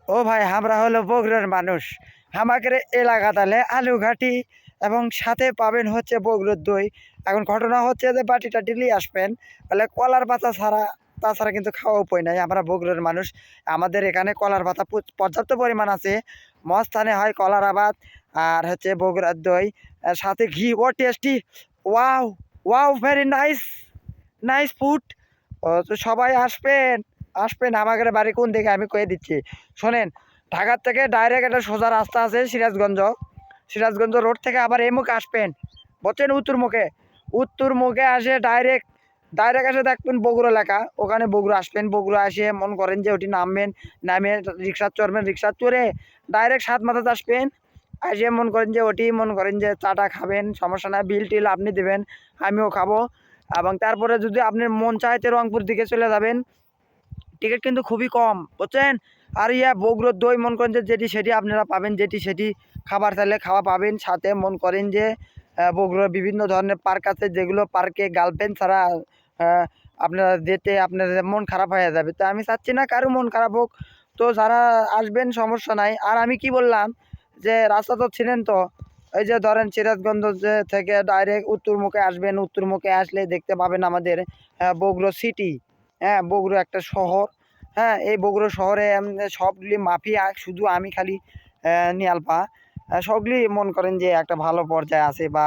ও ভাই আমরা হলো বগুড়ার মানুষ। আমাদের এলাকা তাহলে আলুঘাটি এবং সাথে পাবেন হচ্ছে বগুড়ার দই। এখন ঘটনা হচ্ছে যে বাটিটা ডিলি আসবেন তাহলে কলার পাতা ছাড়া, তাছাড়া কিন্তু খাওয়া উপায় নাই। আমরা বগুড়ার মানুষ, আমাদের এখানে কলার পাতা পর্যাপ্ত পরিমাণ আছে। মস্তানে হয় কলার আবাদ আর হচ্ছে বগুড়ার দই, সাথে ঘি। Oh tasty, wow wow, very nice, nice food. তো সবাই আসবেন, আসবেন। আমাদের বাড়ি কোন দিকে আমি কয়ে দিচ্ছি, শোনেন। ঢাকার থেকে ডাইরেক্ট একটা সোজা রাস্তা আছে সিরাজগঞ্জ। সিরাজগঞ্জ রোড থেকে আবার এই মুখে আসবেন, বুঝছেন, উত্তর মুখে। উত্তর মুখে আসে ডাইরেক্ট, ডাইরেক্ট এসে দেখবেন বগুড়া এলাকা। ওখানে বগুড়া আসবেন, বগুড়া আসে মনে করেন যে ওটি নামবেন, নামে রিক্সা চড়বেন, রিক্সা চড়ে ডাইরেক্ট সাত মাথাতে আসবেন। আসে মনে করেন যে ওটি মনে করেন যে চাটা খাবেন, সমস্যা নাই, বিল টিল আপনি দেবেন, আমিও খাবো। এবং তারপরে যদি আপনার মন চাইতে রংপুর দিকে চলে যাবেন, টিকিট কিন্তু খুবই কম, বুঝছেন। আর বগুড়ার দই মন করেন যে যেটি সেটি আপনারা পাবেন, যেটি সেটি খাবার চাইলে খাওয়া পাবেন। সাথে মন করেন যে বগুড়ার বিভিন্ন ধরনের পার্ক আছে, যেগুলো পার্কে গার্লফ্রেন্ড ছাড়া আহ, আপনারা যেতে আপনাদের মন খারাপ হয়ে যাবে। তো আমি চাচ্ছি না কারো মন খারাপ হোক। তো যারা আসবেন সমস্যা নাই। আর আমি কি বললাম যে রাস্তা তো ছিলেন তো, এই যে ধরেন সিরাজগঞ্জ থেকে ডাইরেক্ট উত্তর মুখে আসবেন। উত্তর মুখে আসলে দেখতে পাবেন আমাদের বগুড়া সিটি। হ্যাঁ, বগুড়া একটা শহর। হ্যাঁ, এই বগুড়া শহরে সবগুলি মাফিয়া, শুধু আমি খালি নিয়ালপা। সবগুলি মন করেন যে একটা ভালো পর্যায়ে আছে, বা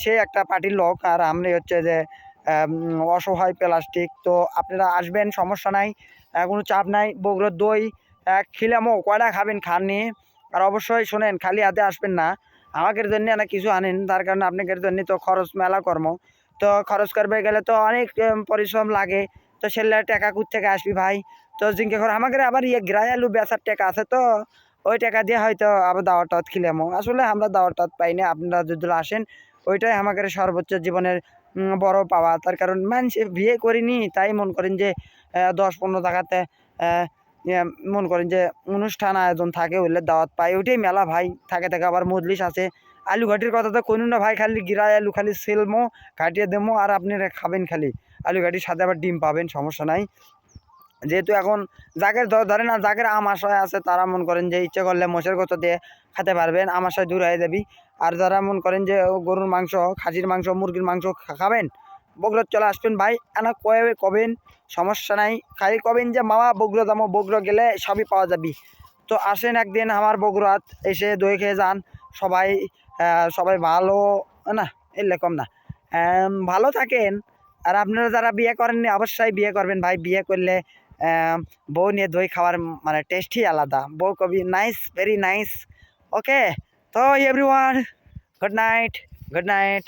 সে একটা পার্টির লোক। আর আমরা হচ্ছে যে অসহায় প্লাস্টিক। তো আপনারা আসবেন, সমস্যা নাই, কোনো চাপ নাই। বগুড়ার দই খিলামো, কয়টা খাবেন খান নিয়ে। আর অবশ্যই শোনেন, খালি হাতে আসবেন না, আমাদের জন্য না কিছু আনেন। তার কারণে আপনাদের জন্য তো খরচ মেলা কর্ম। তো খরচ করবে গেলে তো অনেক পরিশ্রম লাগে। তো সেলে টাকা কোথা থেকে আসবি ভাই? তো জিজ্ঞে করে আমাদের আবার গ্রাই আলু বেচার টাকা আছে, তো ওই টাকা দিয়ে হয়তো আবার দাওয়াত টাওয়াত খিলামো। আসলে আমরা দাওয়াত টাওয়াত পাই না, আপনারা যদি আসেন ওইটাই আমাদের সর্বোচ্চ জীবনের বড় পাওয়া। তার কারণ মানুষ বিয়ে করিনি, তাই মন করেন যে 10-15 টাকাতে মন করেন যে অনুষ্ঠান আয়োজন থাকে, হইলে দাওয়াত পাই, ওইটাই মেলা ভাই। থাকে থাকে আবার মজলিস আছে। আলু ঘাটির কথা তো কোনো না ভাই, খালি গিরাই আলু খালি সেলমো, ঘাটিয়ে দেবো, আর আপনারা খাবেন খালি। আলু ঘাটির সাথে আবার ডিম পাবেন, সমস্যা নাই। যেহেতু এখন যাদের ধরেন না, যাদের আমাশয় আছে, তারা মন করেন যে ইচ্ছে করলে মোষের গোস্ত দিয়ে খেতে পারবেন, আমাশয় দূর হয়ে যাবি। আর যারা মন করেন যে গরুর মাংস, খাসির মাংস, মুরগির মাংস খাবেন, বগুড়া চলে আসবেন ভাই। এনা কবেন, সমস্যা নাই, খালি কবেন যে মামা বগুড়া দামো, বগুড়া গেলে সবই পাওয়া যাবি। তো আসেন একদিন আমার বগুড়াত, এসে দই খেয়ে যান। সবাই সবাই ভালো না, এরকম না, ভালো থাকেন। আর আপনারা যারা বিয়ে করেননি, অবশ্যই বিয়ে করবেন ভাই। বিয়ে করলে বউ নিয়ে দই খাওয়ার মানে টেস্টই আলাদা। বউ কবি নাইস, ভেরি নাইস। ওকে, তো everyone, good night, good night.